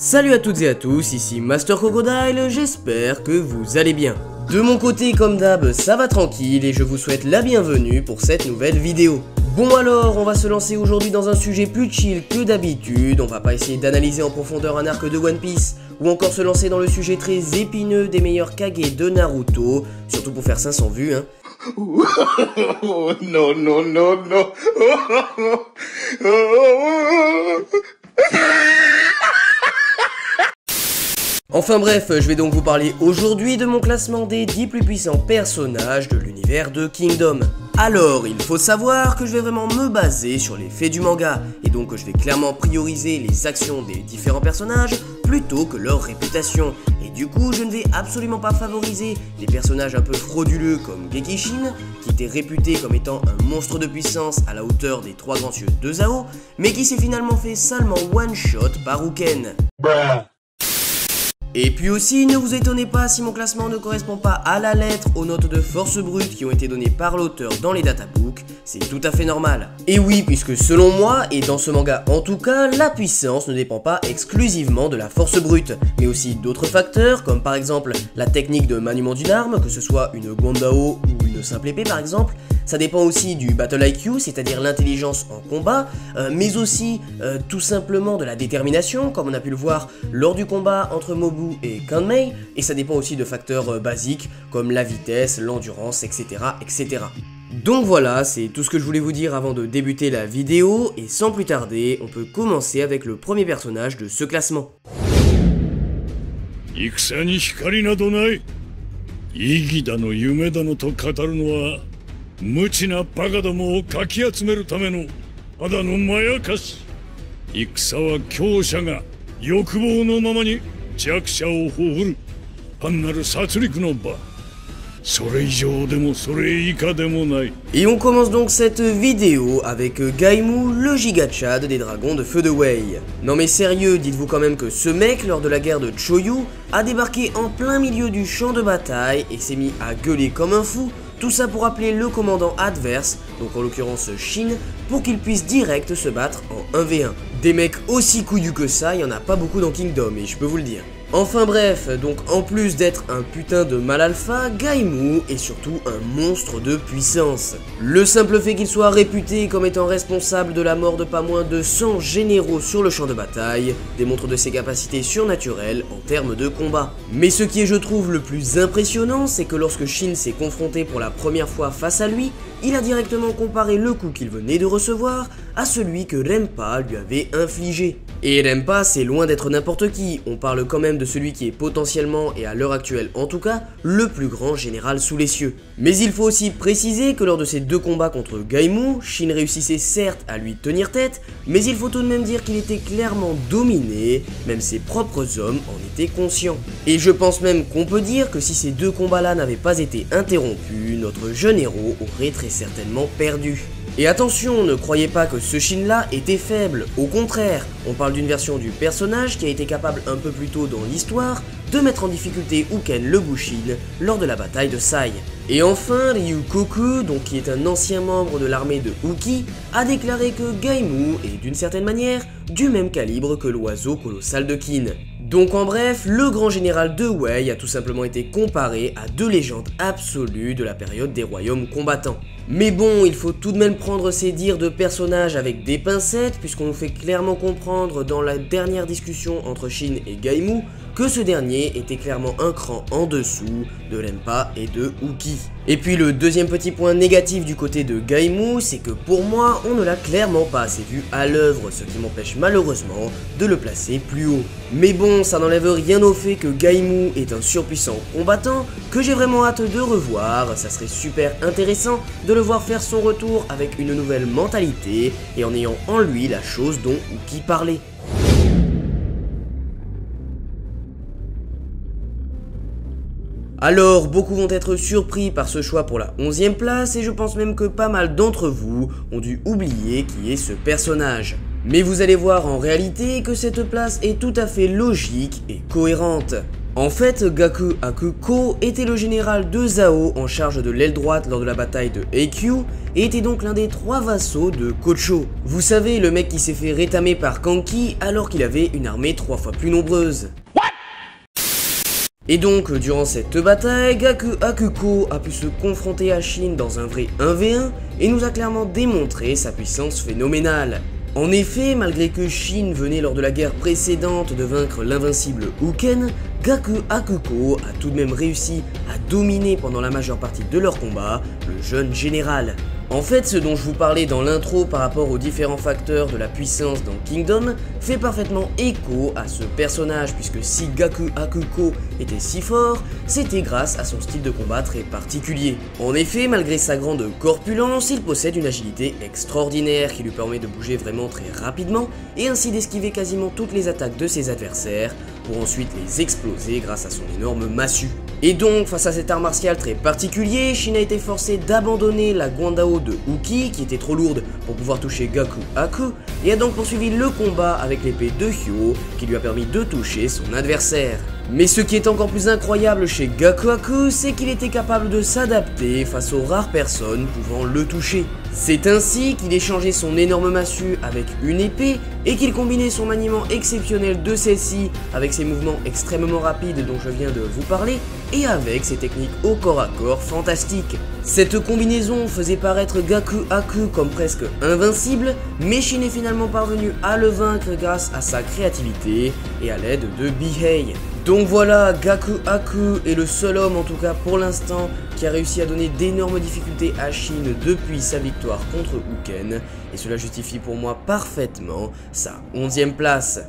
Salut à toutes et à tous, ici Master Crocodile, j'espère que vous allez bien. De mon côté, comme d'hab, ça va tranquille et je vous souhaite la bienvenue pour cette nouvelle vidéo. Bon alors, on va se lancer aujourd'hui dans un sujet plus chill que d'habitude, on va pas essayer d'analyser en profondeur un arc de One Piece, ou encore se lancer dans le sujet très épineux des meilleurs Kage de Naruto, surtout pour faire 500 vues hein. Non, non, non, non. Enfin bref, je vais donc vous parler aujourd'hui de mon classement des 10 plus puissants personnages de l'univers de Kingdom. Alors, il faut savoir que je vais vraiment me baser sur les faits du manga, et donc je vais clairement prioriser les actions des différents personnages plutôt que leur réputation. Et du coup, je ne vais absolument pas favoriser les personnages un peu frauduleux comme Gekishin, qui était réputé comme étant un monstre de puissance à la hauteur des 3 grands cieux de Zao, mais qui s'est finalement fait salement one-shot par Uken. Et puis aussi, ne vous étonnez pas si mon classement ne correspond pas à la lettre aux notes de force brute qui ont été données par l'auteur dans les databooks, c'est tout à fait normal. Et oui, puisque selon moi, et dans ce manga en tout cas, la puissance ne dépend pas exclusivement de la force brute, mais aussi d'autres facteurs, comme par exemple la technique de maniement d'une arme, que ce soit une Gondao ou une simple épée par exemple. Ça dépend aussi du Battle IQ, c'est-à-dire l'intelligence en combat, mais aussi tout simplement de la détermination, comme on a pu le voir lors du combat entre Mobu et Kanmei, et ça dépend aussi de facteurs basiques comme la vitesse, l'endurance, etc., etc. Donc voilà, c'est tout ce que je voulais vous dire avant de débuter la vidéo, et sans plus tarder, on peut commencer avec le premier personnage de ce classement. Et on commence donc cette vidéo avec Gaimu, le Giga-Chad des dragons de feu de Wei. Non mais sérieux, dites-vous quand même que ce mec, lors de la guerre de Choyu, a débarqué en plein milieu du champ de bataille et s'est mis à gueuler comme un fou, tout ça pour appeler le commandant adverse, donc en l'occurrence Shin, pour qu'il puisse direct se battre en 1v1. Des mecs aussi couillus que ça, il y en a pas beaucoup dans Kingdom, et je peux vous le dire. Enfin bref, donc en plus d'être un putain de mal alpha, Gaimu est surtout un monstre de puissance. Le simple fait qu'il soit réputé comme étant responsable de la mort de pas moins de 100 généraux sur le champ de bataille démontre de ses capacités surnaturelles en termes de combat. Mais ce qui est je trouve le plus impressionnant, c'est que lorsque Shin s'est confronté pour la première fois face à lui, il a directement comparé le coup qu'il venait de recevoir à celui que Rempa lui avait infligé. Et Rempa, c'est loin d'être n'importe qui, on parle quand même de celui qui est potentiellement, et à l'heure actuelle en tout cas, le plus grand général sous les cieux. Mais il faut aussi préciser que lors de ces deux combats contre Gaimu, Shin réussissait certes à lui tenir tête, mais il faut tout de même dire qu'il était clairement dominé, même ses propres hommes en étaient conscients. Et je pense même qu'on peut dire que si ces deux combats-là n'avaient pas été interrompus, notre jeune héros aurait très certainement perdu. Et attention, ne croyez pas que ce Shin-là était faible, au contraire, on parle d'une version du personnage qui a été capable un peu plus tôt dans l'histoire de mettre en difficulté Uken le Bushin lors de la bataille de Sai. Et enfin, Ryukoku, donc qui est un ancien membre de l'armée de Uki, a déclaré que Gaimu est d'une certaine manière du même calibre que l'oiseau colossal de Kin. Donc en bref, le grand général de Wei a tout simplement été comparé à deux légendes absolues de la période des royaumes combattants. Mais bon, il faut tout de même prendre ces dires de personnages avec des pincettes, puisqu'on nous fait clairement comprendre dans la dernière discussion entre Shin et Gaimu que ce dernier était clairement un cran en dessous de Rempa et de Uki. Et puis le deuxième petit point négatif du côté de Gaimu, c'est que pour moi, on ne l'a clairement pas assez vu à l'œuvre, ce qui m'empêche malheureusement de le placer plus haut. Mais bon, ça n'enlève rien au fait que Gaimu est un surpuissant combattant, que j'ai vraiment hâte de revoir, ça serait super intéressant de le voir faire son retour avec une nouvelle mentalité et en ayant en lui la chose dont Uki parlait. Alors, beaucoup vont être surpris par ce choix pour la 11e place et je pense même que pas mal d'entre vous ont dû oublier qui est ce personnage. Mais vous allez voir en réalité que cette place est tout à fait logique et cohérente. En fait, Gaku Hakuko était le général de Zao en charge de l'aile droite lors de la bataille de Eikyu et était donc l'un des 3 vassaux de Kocho. Vous savez, le mec qui s'est fait rétamer par Kanki alors qu'il avait une armée 3 fois plus nombreuse. Et donc, durant cette bataille, Gaku Hakuko a pu se confronter à Shin dans un vrai 1v1 et nous a clairement démontré sa puissance phénoménale. En effet, malgré que Shin venait lors de la guerre précédente de vaincre l'invincible Uken, Gaku Hakuko a tout de même réussi à dominer pendant la majeure partie de leur combat le jeune général. En fait, ce dont je vous parlais dans l'intro par rapport aux différents facteurs de la puissance dans Kingdom fait parfaitement écho à ce personnage, puisque si Gaku Hakuko était si fort, c'était grâce à son style de combat très particulier. En effet, malgré sa grande corpulence, il possède une agilité extraordinaire qui lui permet de bouger vraiment très rapidement et ainsi d'esquiver quasiment toutes les attaques de ses adversaires pour ensuite les exploser grâce à son énorme massue. Et donc, face à cet art martial très particulier, Shin a été forcé d'abandonner la Guandao de Uki, qui était trop lourde pour pouvoir toucher Gaku Haku, et a donc poursuivi le combat avec l'épée de Hyo, qui lui a permis de toucher son adversaire. Mais ce qui est encore plus incroyable chez Gaku Haku, c'est qu'il était capable de s'adapter face aux rares personnes pouvant le toucher. C'est ainsi qu'il échangeait son énorme massue avec une épée et qu'il combinait son maniement exceptionnel de celle-ci avec ses mouvements extrêmement rapides dont je viens de vous parler et avec ses techniques au corps à corps fantastiques. Cette combinaison faisait paraître Gaku Haku comme presque invincible, mais Shin est finalement parvenu à le vaincre grâce à sa créativité et à l'aide de Bihei. Donc voilà, Gaku Haku est le seul homme, en tout cas pour l'instant, qui a réussi à donner d'énormes difficultés à Shin depuis sa victoire contre Uken, et cela justifie pour moi parfaitement sa 11e place.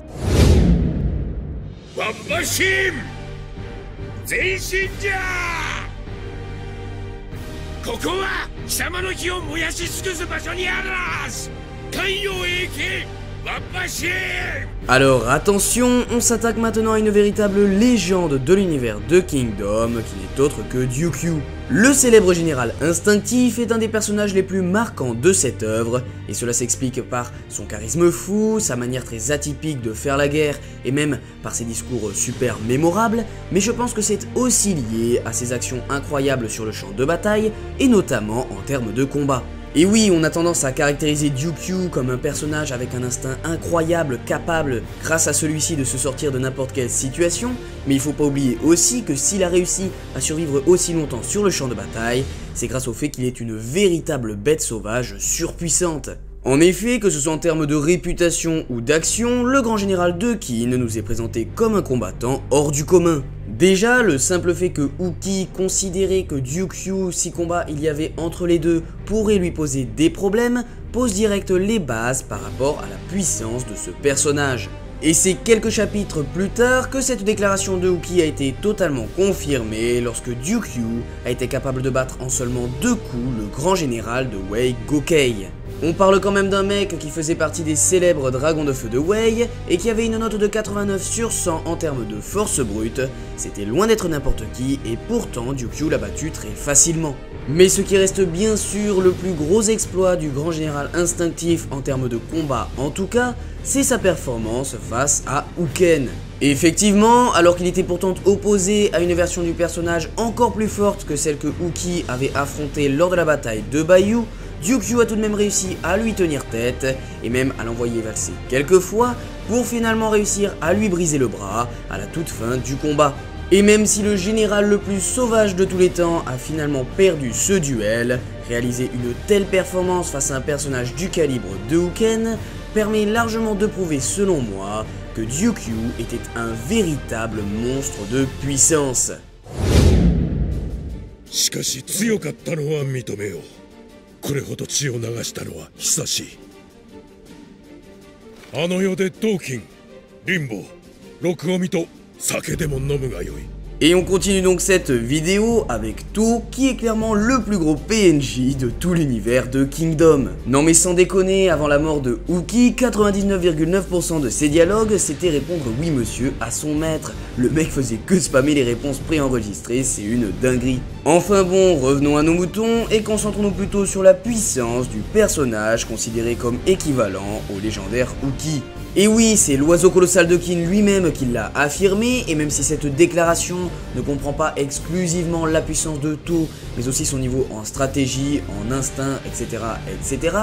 Alors attention, on s'attaque maintenant à une véritable légende de l'univers de Kingdom qui n'est autre que Ryukyu. Le célèbre général instinctif est un des personnages les plus marquants de cette œuvre, et cela s'explique par son charisme fou, sa manière très atypique de faire la guerre, et même par ses discours super mémorables, mais je pense que c'est aussi lié à ses actions incroyables sur le champ de bataille, et notamment en termes de combat. Et oui, on a tendance à caractériser Ryukyu comme un personnage avec un instinct incroyable, capable, grâce à celui-ci, de se sortir de n'importe quelle situation, mais il faut pas oublier aussi que s'il a réussi à survivre aussi longtemps sur le champ de bataille, c'est grâce au fait qu'il est une véritable bête sauvage surpuissante. En effet, que ce soit en termes de réputation ou d'action, le grand général de Kin nous est présenté comme un combattant hors du commun. Déjà, le simple fait que Uki considérait que Ryukyu, si combat il y avait entre les deux, pourrait lui poser des problèmes, pose direct les bases par rapport à la puissance de ce personnage. Et c'est quelques chapitres plus tard que cette déclaration de Uki a été totalement confirmée lorsque Ryukyu a été capable de battre en seulement 2 coups le grand général de Wei Gokei. On parle quand même d'un mec qui faisait partie des célèbres dragons de feu de Wei et qui avait une note de 89 sur 100 en termes de force brute. C'était loin d'être n'importe qui et pourtant Ryukyu l'a battu très facilement. Mais ce qui reste bien sûr le plus gros exploit du grand général instinctif en termes de combat en tout cas, c'est sa performance face à Uken. Et effectivement, alors qu'il était pourtant opposé à une version du personnage encore plus forte que celle que Uki avait affrontée lors de la bataille de Bayou, Ryukyu a tout de même réussi à lui tenir tête et même à l'envoyer valser quelques fois pour finalement réussir à lui briser le bras à la toute fin du combat. Et même si le général le plus sauvage de tous les temps a finalement perdu ce duel, réaliser une telle performance face à un personnage du calibre de Uken permet largement de prouver selon moi que Ryukyu était un véritable monstre de puissance. しかし強かったのは認めよう。これほど血を流したのは久しい。あの世で同金、リンボー、六尾身と酒でも飲むがよい。 Et on continue donc cette vidéo avec To, qui est clairement le plus gros PNJ de tout l'univers de Kingdom. Non mais sans déconner, avant la mort de Uki, 99,9% de ses dialogues c'était répondre oui monsieur à son maître. Le mec faisait que spammer les réponses préenregistrées, c'est une dinguerie. Enfin bon, revenons à nos moutons et concentrons-nous plutôt sur la puissance du personnage considéré comme équivalent au légendaire Uki. Et oui, c'est l'oiseau colossal de Kin lui-même qui l'a affirmé, et même si cette déclaration ne comprend pas exclusivement la puissance de To, mais aussi son niveau en stratégie, en instinct, etc., etc.,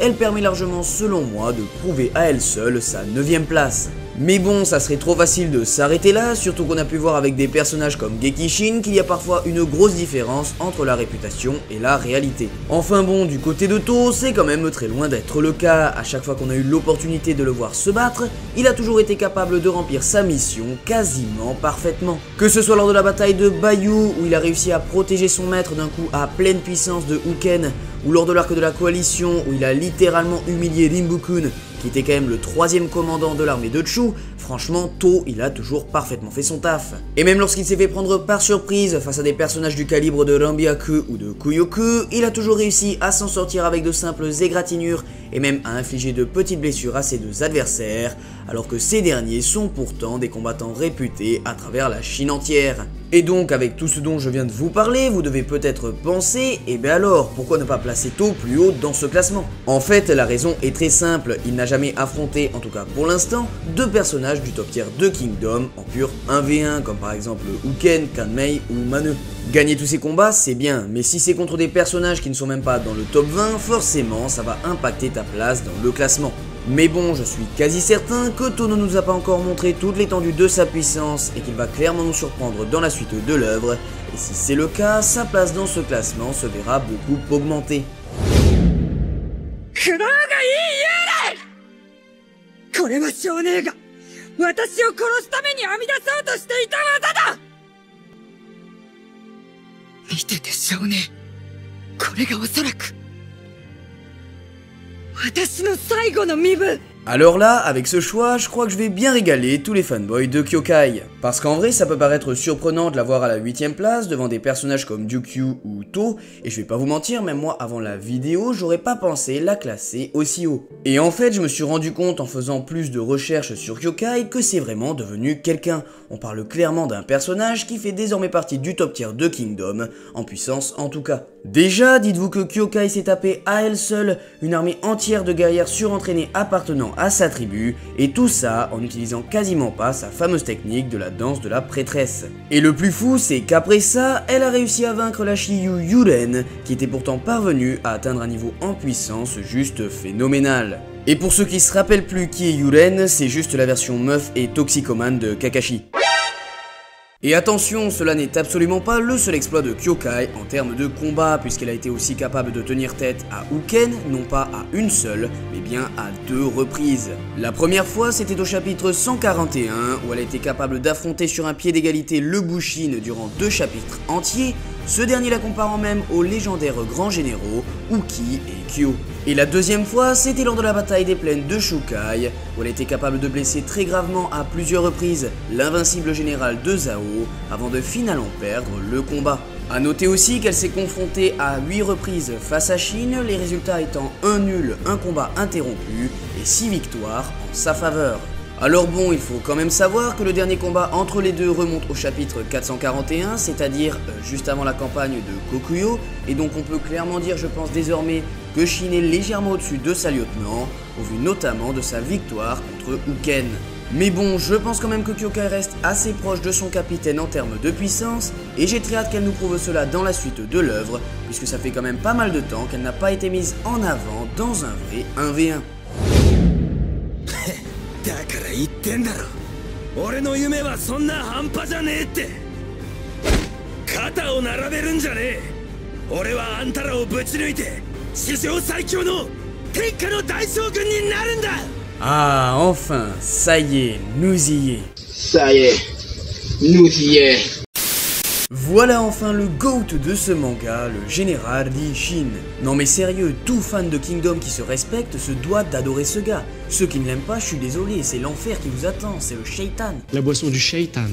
elle permet largement, selon moi, de prouver à elle seule sa 9ème place. Mais bon, ça serait trop facile de s'arrêter là, surtout qu'on a pu voir avec des personnages comme Gekishin qu'il y a parfois une grosse différence entre la réputation et la réalité. Enfin bon, du côté de To, c'est quand même très loin d'être le cas. À chaque fois qu'on a eu l'opportunité de le voir se battre, il a toujours été capable de remplir sa mission quasiment parfaitement. Que ce soit lors de la bataille de Bayou, où il a réussi à protéger son maître d'un coup à pleine puissance de Uken, ou lors de l'arc de la coalition, où il a littéralement humilié Rinbukun, qui était quand même le 3ème commandant de l'armée de Chu, franchement, To, il a toujours parfaitement fait son taf. Et même lorsqu'il s'est fait prendre par surprise face à des personnages du calibre de Ranbyaku ou de Kuyoku, il a toujours réussi à s'en sortir avec de simples égratignures et même à infliger de petites blessures à ses 2 adversaires, alors que ces derniers sont pourtant des combattants réputés à travers la Chine entière. Et donc, avec tout ce dont je viens de vous parler, vous devez peut-être penser, et bien alors, pourquoi ne pas placer To plus haut dans ce classement? En fait, la raison est très simple, il n'a jamais affronté, en tout cas pour l'instant, 2 personnages du top tier de Kingdom en pur 1v1, comme par exemple Uken, Kanmei ou Mane. Gagner tous ces combats, c'est bien, mais si c'est contre des personnages qui ne sont même pas dans le top 20, forcément, ça va impacter ta place dans le classement. Mais bon, je suis quasi certain que To ne nous a pas encore montré toute l'étendue de sa puissance et qu'il va clairement nous surprendre dans la suite de l'œuvre, et si c'est le cas, sa place dans ce classement se verra beaucoup augmenter. Alors là, avec ce choix, je crois que je vais bien régaler tous les fanboys de Kyokai. Parce qu'en vrai, ça peut paraître surprenant de la voir à la 8ème place devant des personnages comme Ryukyu ou To, et je vais pas vous mentir, même moi avant la vidéo, j'aurais pas pensé la classer aussi haut. Et en fait, je me suis rendu compte en faisant plus de recherches sur Kyokai que c'est vraiment devenu quelqu'un. On parle clairement d'un personnage qui fait désormais partie du top tier de Kingdom, en puissance en tout cas. Déjà, dites-vous que Kyokai s'est tapé à elle seule une armée entière de guerrières surentraînées appartenant à sa tribu, et tout ça en n'utilisant quasiment pas sa fameuse technique de la danse de la prêtresse. Et le plus fou, c'est qu'après ça, elle a réussi à vaincre la Shiyu Yuren, qui était pourtant parvenue à atteindre un niveau en puissance juste phénoménal. Et pour ceux qui se rappellent plus qui est Yuren, c'est juste la version meuf et toxicomane de Kakashi. Et attention, cela n'est absolument pas le seul exploit de Kyokai en termes de combat, puisqu'elle a été aussi capable de tenir tête à Uken, non pas à une seule, mais bien à 2 reprises. La première fois, c'était au chapitre 141, où elle a été capable d'affronter sur un pied d'égalité le Bushin durant 2 chapitres entiers, ce dernier la comparant même aux légendaires grands généraux Uki et Kyo. Et la deuxième fois, c'était lors de la bataille des plaines de Shukai, où elle était capable de blesser très gravement à plusieurs reprises l'invincible général de Zhao, avant de finalement perdre le combat. A noter aussi qu'elle s'est confrontée à 8 reprises face à Shin, les résultats étant un nul, un combat interrompu et 6 victoires en sa faveur. Alors bon, il faut quand même savoir que le dernier combat entre les deux remonte au chapitre 441, c'est-à-dire juste avant la campagne de Kokuyo, et donc on peut clairement dire, je pense désormais, que Shin est légèrement au-dessus de sa lieutenant, au vu notamment de sa victoire contre Uken. Mais bon, je pense quand même que Kyokai reste assez proche de son capitaine en termes de puissance, et j'ai très hâte qu'elle nous prouve cela dans la suite de l'œuvre, puisque ça fait quand même pas mal de temps qu'elle n'a pas été mise en avant dans un vrai 1v1. だから言ってんだろ、俺の夢はそんな半端じゃねえって。肩を並べるんじゃねえ。俺はあんたらをぶち抜いて史上最強の天下の大将軍になるんだ。 Ah, enfin, ça y est, nous y est. Ça y est, nous y est. Voilà enfin le GOAT de ce manga, le général Lee Shin. Non mais sérieux, tout fan de Kingdom qui se respecte se doit d'adorer ce gars. Ceux qui ne l'aiment pas, je suis désolé, c'est l'enfer qui vous attend, c'est le shaitan. La boisson du shaitan.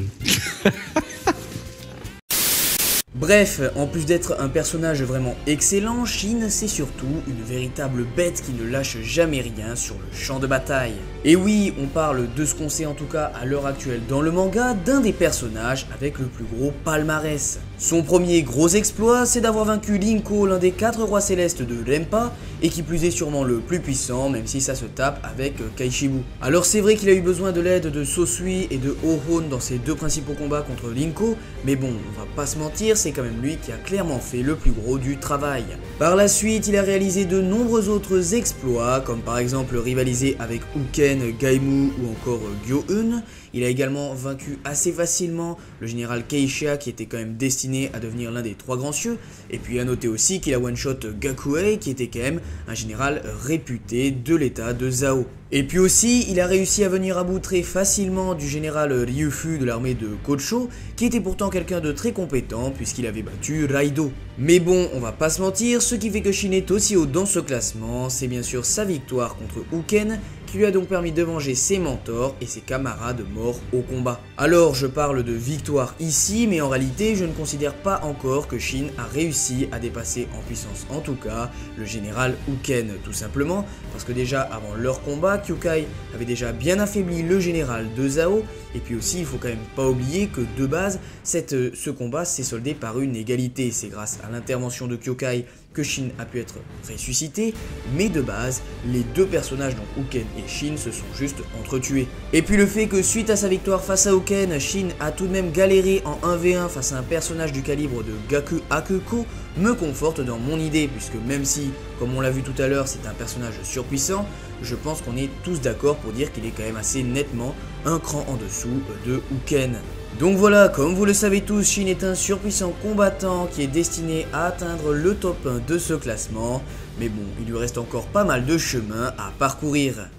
Bref, en plus d'être un personnage vraiment excellent, Shin c'est surtout une véritable bête qui ne lâche jamais rien sur le champ de bataille. Et oui, on parle de ce qu'on sait en tout cas à l'heure actuelle dans le manga d'un des personnages avec le plus gros palmarès. Son premier gros exploit, c'est d'avoir vaincu Linko, l'un des 4 rois célestes de Rempa, et qui plus est sûrement le plus puissant, même si ça se tape avec Kaishibu. Alors c'est vrai qu'il a eu besoin de l'aide de Sosui et de Ohon dans ses 2 principaux combats contre Linko, mais bon, on va pas se mentir, c'est quand même lui qui a clairement fait le plus gros du travail. Par la suite, il a réalisé de nombreux autres exploits, comme par exemple rivaliser avec Uken, Gaimu ou encore Gyo-eun. Il a également vaincu assez facilement le général Keisha qui était quand même destiné à devenir l'un des 3 grands cieux, et puis à noter aussi qu'il a one-shot Gakuei qui était quand même un général réputé de l'état de Zhao. Et puis aussi, il a réussi à venir à bout très facilement du général Ryufu de l'armée de Kocho, qui était pourtant quelqu'un de très compétent puisqu'il avait battu Raido. Mais bon, on va pas se mentir, ce qui fait que Shin est aussi haut dans ce classement, c'est bien sûr sa victoire contre Uken, qui lui a donc permis de venger ses mentors et ses camarades morts au combat. Alors je parle de victoire ici, mais en réalité je ne considère pas encore que Shin a réussi à dépasser en puissance, en tout cas le général Uken, tout simplement, parce que déjà avant leur combat, Kyukai avait déjà bien affaibli le général de Zhao, et puis aussi il faut quand même pas oublier que de base, ce combat s'est soldé par une égalité, c'est grâce à l'intervention de Kyukai que Shin a pu être ressuscité, mais de base, les 2 personnages donc Uken et Shin se sont juste entretués. Et puis le fait que suite à sa victoire face à Uken, Shin a tout de même galéré en 1v1 face à un personnage du calibre de Gaku Akuko me conforte dans mon idée, puisque même si, comme on l'a vu tout à l'heure, c'est un personnage surpuissant, je pense qu'on est tous d'accord pour dire qu'il est quand même assez nettement un cran en dessous de Uken. Donc voilà, comme vous le savez tous, Shin est un surpuissant combattant qui est destiné à atteindre le top 1 de ce classement, mais bon, il lui reste encore pas mal de chemin à parcourir.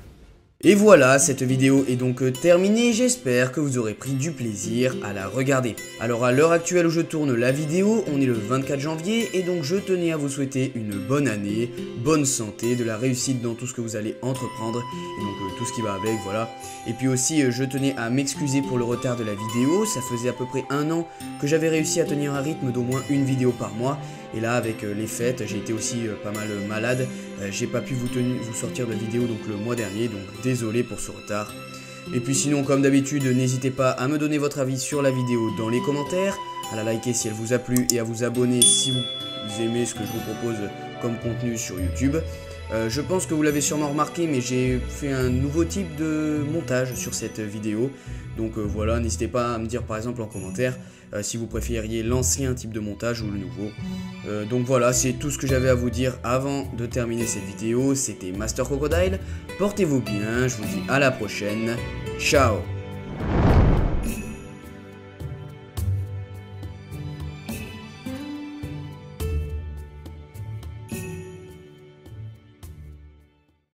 Et voilà, cette vidéo est donc terminée, j'espère que vous aurez pris du plaisir à la regarder. Alors à l'heure actuelle où je tourne la vidéo, on est le 24 janvier et donc je tenais à vous souhaiter une bonne année, bonne santé, de la réussite dans tout ce que vous allez entreprendre et donc tout ce qui va avec, voilà. Et puis aussi je tenais à m'excuser pour le retard de la vidéo, ça faisait à peu près 1 an que j'avais réussi à tenir un rythme d'au moins une vidéo par mois. Et là avec les fêtes, j'ai été aussi pas mal malade, j'ai pas pu vous sortir de vidéo donc le mois dernier, donc désolé pour ce retard. Et puis sinon comme d'habitude, n'hésitez pas à me donner votre avis sur la vidéo dans les commentaires, à la liker si elle vous a plu et à vous abonner si vous aimez ce que je vous propose comme contenu sur YouTube. Je pense que vous l'avez sûrement remarqué, mais j'ai fait un nouveau type de montage sur cette vidéo. Donc voilà, n'hésitez pas à me dire par exemple en commentaire si vous préfériez l'ancien type de montage ou le nouveau. Donc voilà, c'est tout ce que j'avais à vous dire avant de terminer cette vidéo. C'était Master Crocodile, portez-vous bien, je vous dis à la prochaine, ciao.